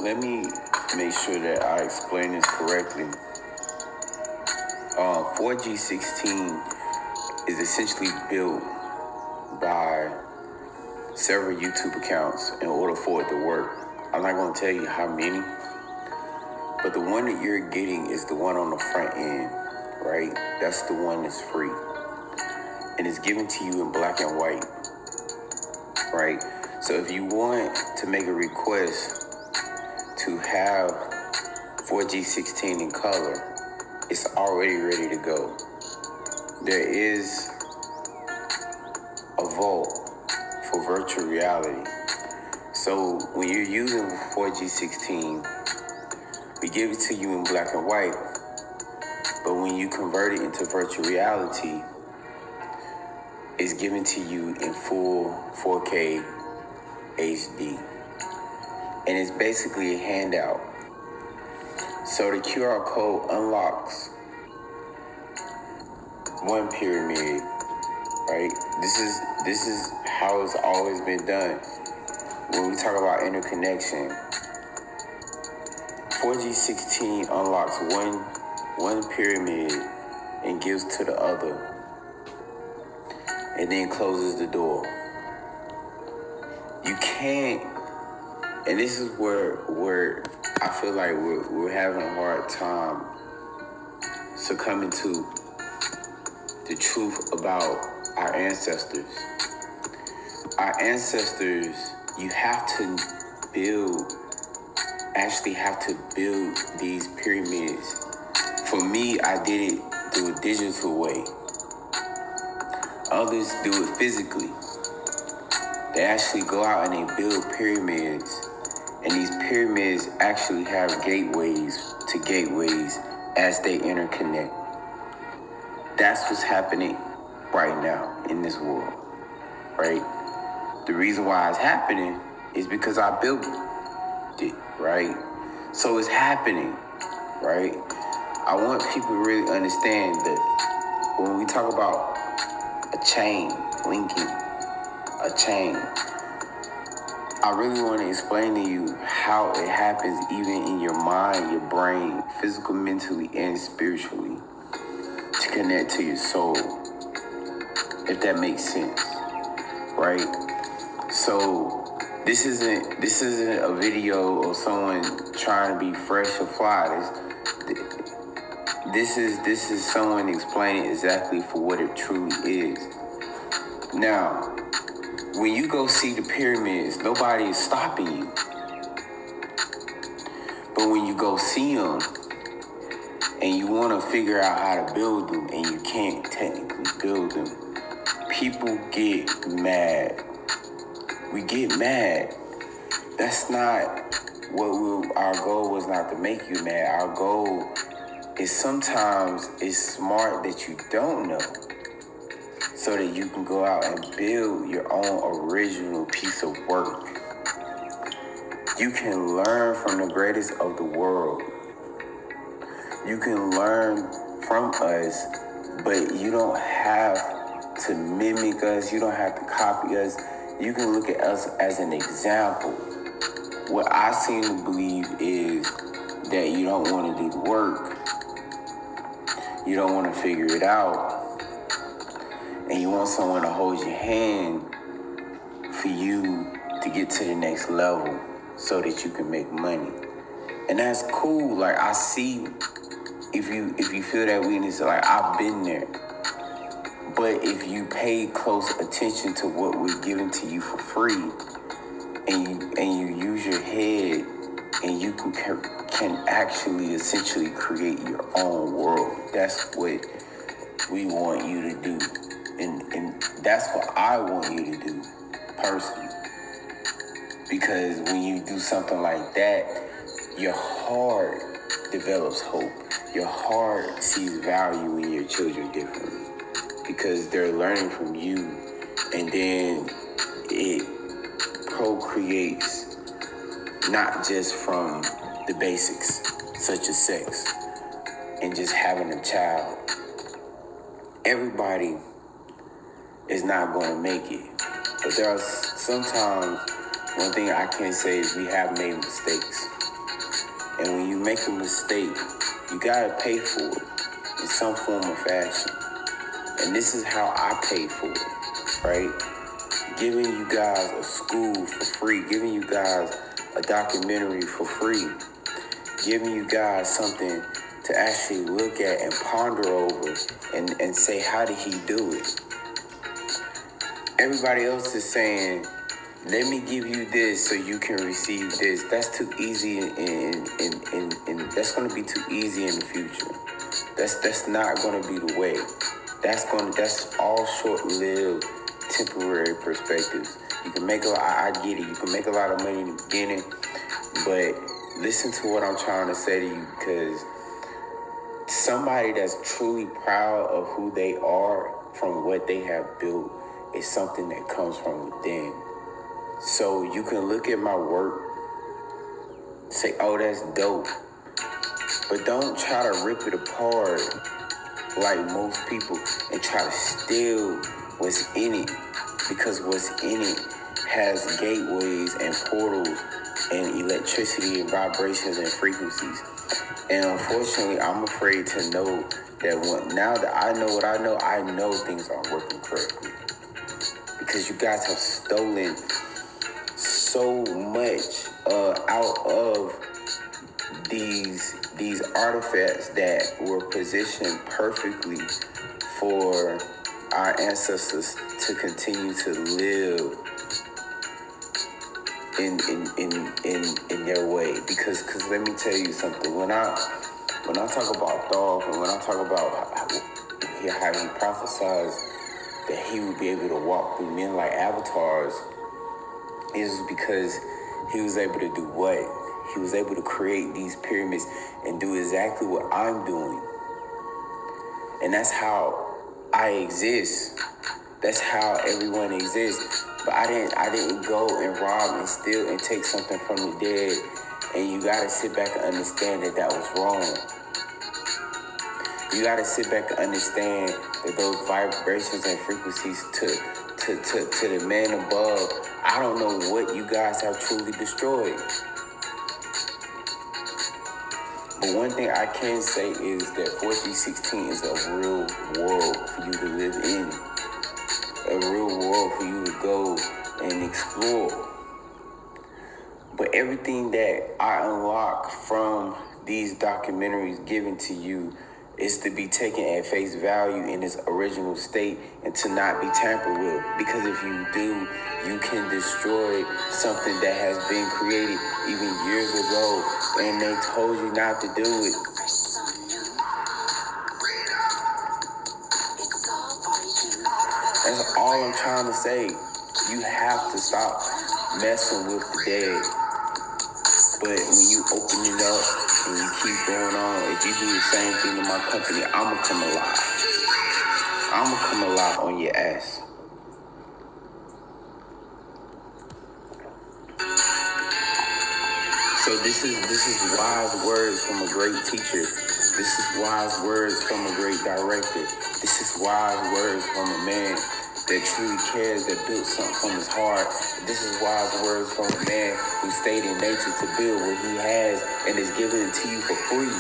let me make sure that I explain this correctly. 4G16 is essentially built by several YouTube accounts in order for it to work. I'm not going to tell you how many, but the one that you're getting is the one on the front end, right? That's the one that's free. And it's given to you in black and white, right? So if you want to make a request to have 4G16 in color, it's already ready to go. There is a vault for virtual reality. So when you're using 4G16, we give it to you in black and white, but when you convert it into virtual reality, it's given to you in full 4K HD. And it's basically a handout. So the QR code unlocks one pyramid, right? This is how it's always been done. When we talk about interconnection, 4G16 unlocks one pyramid and gives to the other, and then closes the door. You can't, and this is where I feel like we're having a hard time succumbing to the truth about our ancestors. Our ancestors, you have to build these pyramids. For me, I did it through a digital way. Others do it physically. They actually go out and they build pyramids. And these pyramids actually have gateways to gateways as they interconnect. That's what's happening right now in this world, right? The reason why it's happening is because I built it, right? So it's happening, right? I want people to really understand that when we talk about a chain, linking a chain, I really want to explain to you how it happens even in your mind, your brain, physical, mentally, and spiritually, to connect to your soul, if that makes sense, right? So this isn't a video of someone trying to be fresh or fly. This is someone explaining exactly for what it truly is. Now, when you go see the pyramids, nobody is stopping you. But when you go see them and you want to figure out how to build them and you can't technically build them, people get mad. We get mad. That's not our goal was not to make you mad. Our goal is sometimes it's smart that you don't know, so that you can go out and build your own original piece of work. You can learn from the greatest of the world. You can learn from us, but you don't have to mimic us. You don't have to copy us. You can look at us as an example. What I seem to believe is that you don't want to do the work. You don't want to figure it out. And you want someone to hold your hand for you to get to the next level so that you can make money. And that's cool. Like, I see, if you feel that weakness, like, I've been there. But if you pay close attention to what we're giving to you for free, and you use your head, and you can actually essentially create your own world. That's what we want you to do. And that's what I want you to do, personally. Because when you do something like that, your heart develops hope. Your heart sees value in your children differently. Because they're learning from you. And then it procreates not just from the basics, such as sex, and just having a child. Everybody is not going to make it. But there are sometimes, one thing I can say is we have made mistakes. And when you make a mistake, you gotta pay for it in some form or fashion. And this is how I pay for it, right? Giving you guys a school for free, giving you guys a documentary for free, giving you guys something to actually look at and ponder over and say, how did he do it? Everybody else is saying, let me give you this so you can receive this. That's too easy, and that's going to be too easy in the future. That's not going to be the way. That's all short-lived, temporary perspectives. You can make I get it. You can make a lot of money in the beginning, but listen to what I'm trying to say to you, because somebody that's truly proud of who they are from what they have built is something that comes from within. So you can look at my work, say, oh, that's dope, but don't try to rip it apart like most people and try to steal what's in it, because what's in it has gateways and portals and electricity and vibrations and frequencies. And unfortunately, I'm afraid to know that now that I know what I know things aren't working correctly. Because you guys have stolen so much out of these artifacts that were positioned perfectly for our ancestors to continue to live in their way. Because let me tell you something. When I talk about Thoth, and when I talk about how he prophesies that he would be able to walk through men like avatars, is because he was able to do what? He was able to create these pyramids and do exactly what I'm doing. And that's how I exist. That's how everyone exists. But I didn't go and rob and steal and take something from the dead. And you gotta sit back and understand that was wrong. You gotta sit back and understand that those vibrations and frequencies to the man above, I don't know what you guys have truly destroyed. But one thing I can say is that 4316 is a real world for you to live in. A real world for you to go and explore. But everything that I unlock from these documentaries given to you is to be taken at face value in its original state and to not be tampered with. Because if you do, you can destroy something that has been created even years ago, and they told you not to do it. That's all I'm trying to say. You have to stop messing with the dead. But when you open it up and you keep going on, if you do the same thing to my company, I'ma come alive. I'ma come alive on your ass. So this is wise words from a great teacher. This is wise words from a great director. This is wise words from a man that truly cares, that built something from his heart. This is wise words from a man who stayed in nature to build what he has and is giving it to you for free.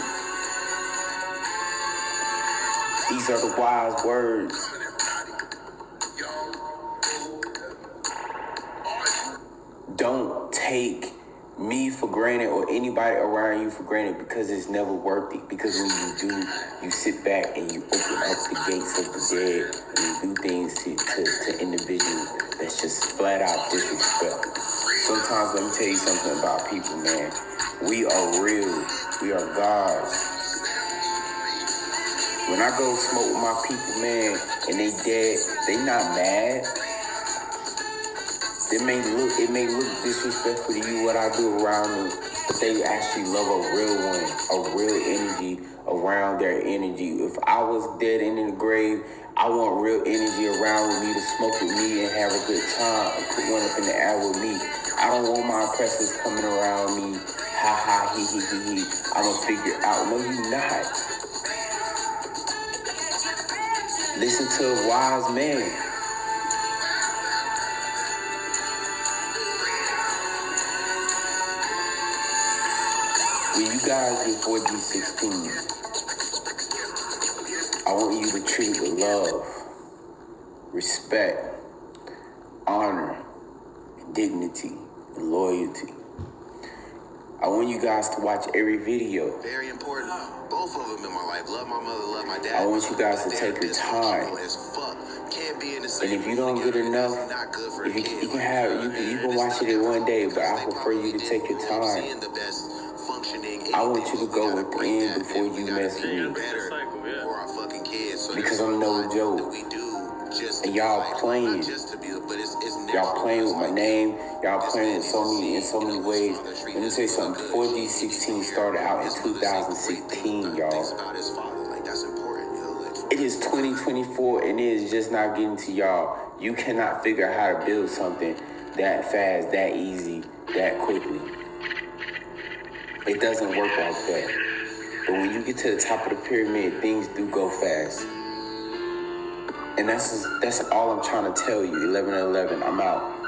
These are the wise words. Don't take me for granted or anybody around you for granted, because it's never worth it. Because when you do, you sit back and you open up the gates of the dead and you do things to individuals that's just flat out disrespectful. Sometimes let me tell you something about people, man. We are real. We are gods. When I go smoke with my people, man, and they dead, they not mad. It may look disrespectful to you what I do around them, but they actually love a real one, a real energy around their energy. If I was dead and in the grave, I want real energy around with me to smoke with me and have a good time and put one up in the air with me. I don't want my oppressors coming around me, ha ha, he, he. I'ma figure out. No, you not. Listen to a wise man. When you guys get 4D16, I want you to treat it with love, respect, honor, and dignity, and loyalty. I want you guys to watch every video. Very important. Both of them in my life. Love my mother, love my dad. I want you guys to take your time. And if you don't get enough, if you can have, you can watch it in one day, but I prefer you to take your time. I want you to go within before you mess with me. Because I'm no joke. And y'all playing. Y'all playing with my name. Y'all playing in so many ways. Let me tell you something. 4D16 started out in 2016, y'all. It is 2024 and it is just not getting to y'all. You cannot figure out how to build something that fast, that easy, that quickly. It doesn't work like that. But when you get to the top of the pyramid, things do go fast. And that's all I'm trying to tell you. 11/11, I'm out.